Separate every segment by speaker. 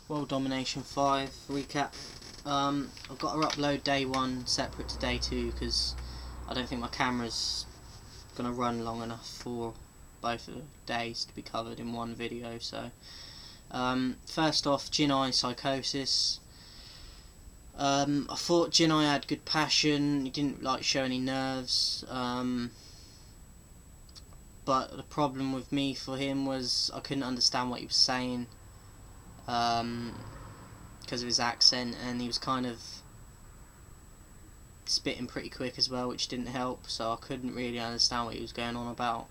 Speaker 1: Well, Domination 5 recap. I've got to upload day 1 separate to day 2 because I don't think my camera's gonna run long enough for both of the days to be covered in one video. So, first off, Jinai Psychosis. I thought Jinai had good passion. He didn't show any nerves. But the problem with me for him was I couldn't understand what he was saying. Because of his accent, and he was kind of spitting pretty quick as well, which didn't help, so I couldn't really understand what he was going on about.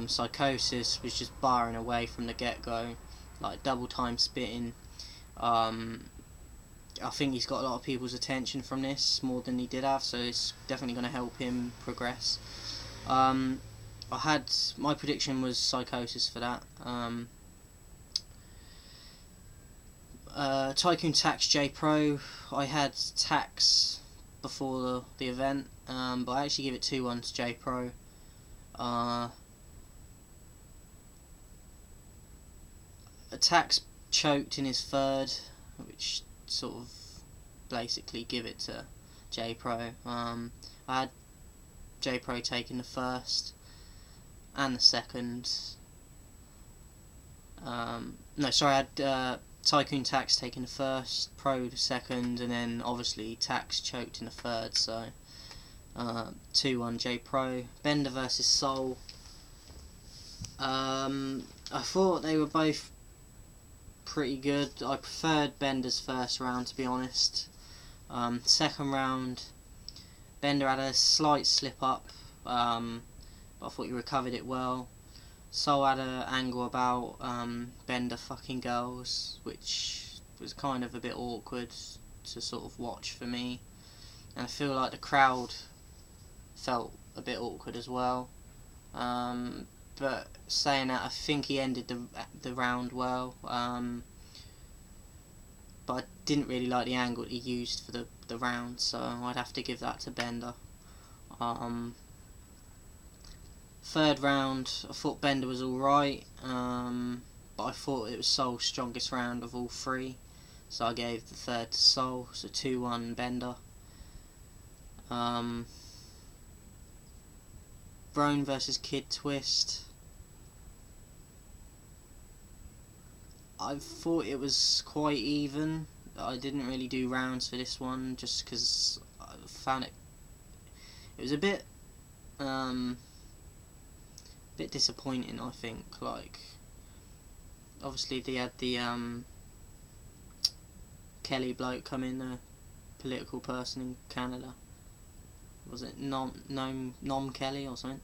Speaker 1: Psychosis was just barring away from the get-go, like double time spitting. I think he's got a lot of people's attention from this, more than he did have, so it's definitely going to help him progress. My prediction was Psychosis for that. Tycoon Tax J Pro. I had Tax before the event, but I actually give it 2-1 to J Pro. Tax choked in his third, which sort of basically give it to J Pro. I had J Pro taking the first and the second. No, sorry, I had Tycoon Tax taking the first, Pro the second, and then obviously Tax choked in the third, so 2-1 J Pro. Bender versus Soul. I thought they were both pretty good. I preferred Bender's first round, to be honest. Second round, Bender had a slight slip up, but I thought he recovered it well. Soul had an angle about Bender fucking girls, which was kind of a bit awkward to sort of watch for me, and I feel like the crowd felt a bit awkward as well. But saying that, I think he ended the round well, but I didn't really like the angle that he used for the round, so I'd have to give that to Bender. Third round, I thought Bender was alright, but I thought it was Soul's strongest round of all three, so I gave the third to Soul, so 2-1 Bender. Brone versus Kid Twist. I thought it was quite even. I didn't really do rounds for this one, just because I found it was a bit disappointing, I think. Like, obviously they had the Kelly bloke come in, a political person in Canada. Was it Nom Kelly or something?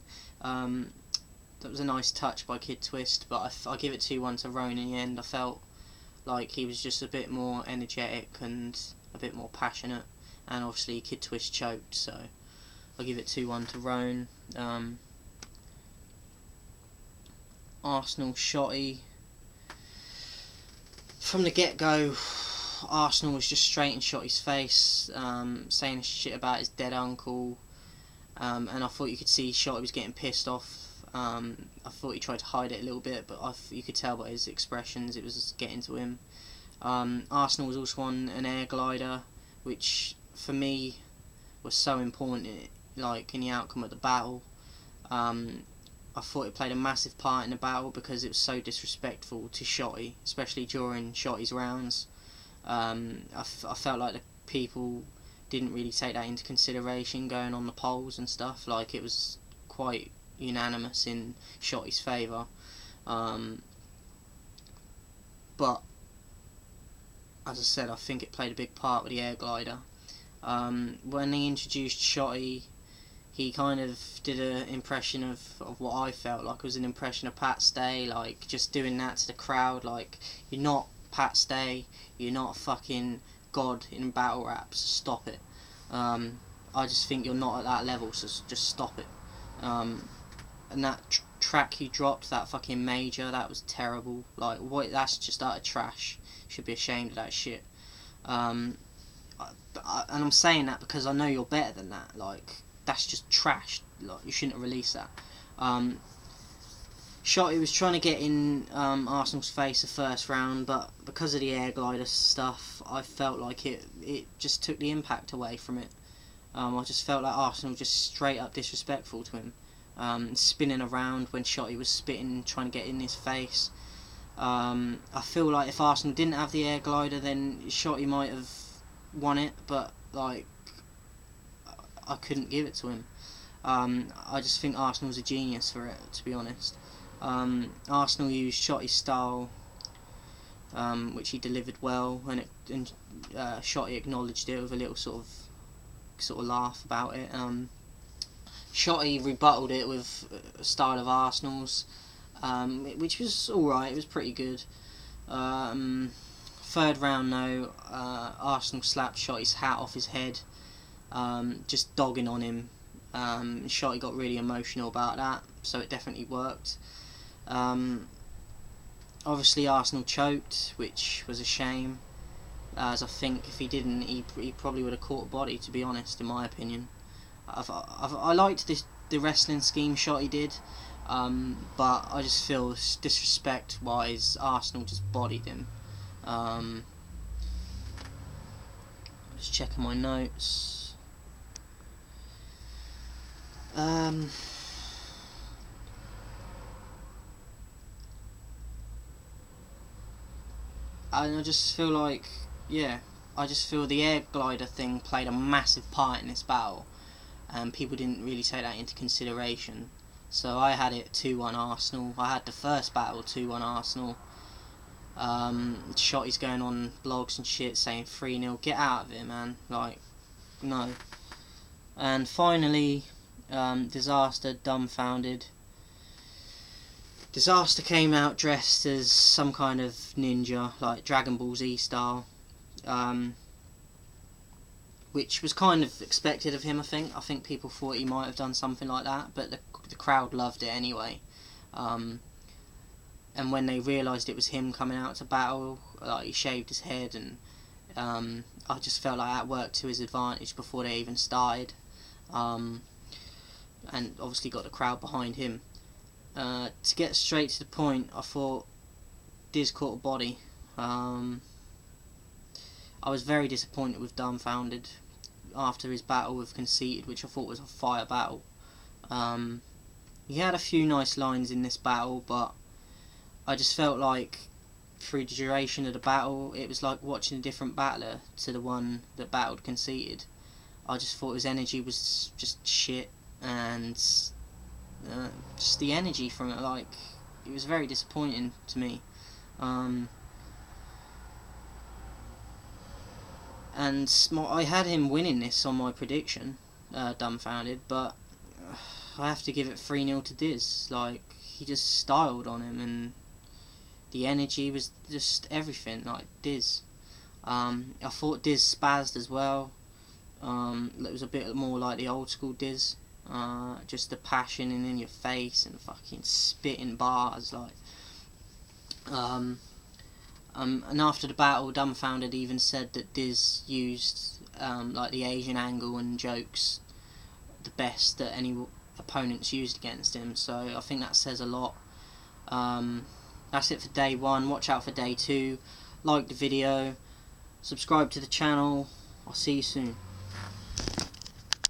Speaker 1: That was a nice touch by Kid Twist, but I give it 2-1 to Roan in the end. I felt like he was just a bit more energetic and a bit more passionate, and obviously Kid Twist choked, so I'll give it 2-1 to Roan. Arsenal Shotty. From the get-go, Arsenal was just straight in Shotty's face, saying shit about his dead uncle, and I thought you could see Shotty was getting pissed off. I thought he tried to hide it a little bit, but you could tell by his expressions it was getting to him. Arsenal was also on an air glider, which for me was so important in the outcome of the battle. I thought it played a massive part in the battle because it was so disrespectful to Shotty, especially during Shotty's rounds. I felt like the people didn't really take that into consideration going on the polls and stuff. Like, it was quite unanimous in Shotty's favour. But, as I said, I think it played a big part with the air glider. When they introduced Shotty, he kind of did an impression of what I felt like was an impression of Pat Stay, like just doing that to the crowd. Like, you're not Pat Stay, you're not a fucking god in battle rap, so stop it. I just think you're not at that level, so just stop it. And that track he dropped, that fucking major, that was terrible. Like, what? That's just utter trash. You should be ashamed of that shit. And I'm saying that because I know you're better than that. Like, that's just trash. Like, you shouldn't have released that. Shotty was trying to get in Arsenal's face the first round, but because of the air glider stuff, I felt like it just took the impact away from it. I just felt like Arsenal just straight up disrespectful to him, spinning around when Shotty was spitting, trying to get in his face. I feel like if Arsenal didn't have the air glider, then Shotty might have won it, but like I couldn't give it to him. I just think Arsenal's a genius for it, to be honest. Arsenal used Shotty's style, which he delivered well, and Shotty acknowledged it with a little sort of laugh about it. Shotty rebutted it with a style of Arsenal's, which was alright, it was pretty good. Third round though, Arsenal slapped Shotty's hat off his head, just dogging on him. Shotty got really emotional about that, so it definitely worked. Obviously Arsenal choked, which was a shame, as I think if he didn't, he probably would have caught a body, to be honest, in my opinion. I liked the wrestling scheme Shotty did, but I just feel disrespect wise Arsenal just bodied him. Just checking my notes. And I just feel like, yeah, I just feel the air glider thing played a massive part in this battle, and people didn't really take that into consideration. So I had it 2-1 Arsenal. I had the first battle 2-1 Arsenal. Shotty's going on blogs and shit saying 3-0. Get out of it, man. Like, no. And finally, Disaster dumbfounded. Disaster came out dressed as some kind of ninja, like Dragon Ball Z style, which was kind of expected of him. I think people thought he might have done something like that, but the crowd loved it anyway. And when they realised it was him coming out to battle, like he shaved his head, and I just felt like that worked to his advantage before they even started, and obviously got the crowd behind him. To get straight to the point, I thought Diz caught a body. I was very disappointed with Dumbfounded after his battle with Conceited, which I thought was a fire battle. He had a few nice lines in this battle, but I just felt like through the duration of the battle, it was like watching a different battler to the one that battled Conceited. I just thought his energy was just shit, and just the energy from it, like, it was very disappointing to me. And I had him winning this on my prediction, Dumbfounded, but I have to give it 3-0 to Diz. Like, he just styled on him, and the energy was just everything, like Diz. I thought Diz spazzed as well. It was a bit more like the old school Diz. Just the passion and in your face and fucking spitting bars, like. And after the battle, Dumbfounded even said that Diz used like the Asian angle and jokes the best that any opponents used against him. So I think that says a lot. That's it for day 1. Watch out for day 2. Like the video, subscribe to the channel. I'll see you soon.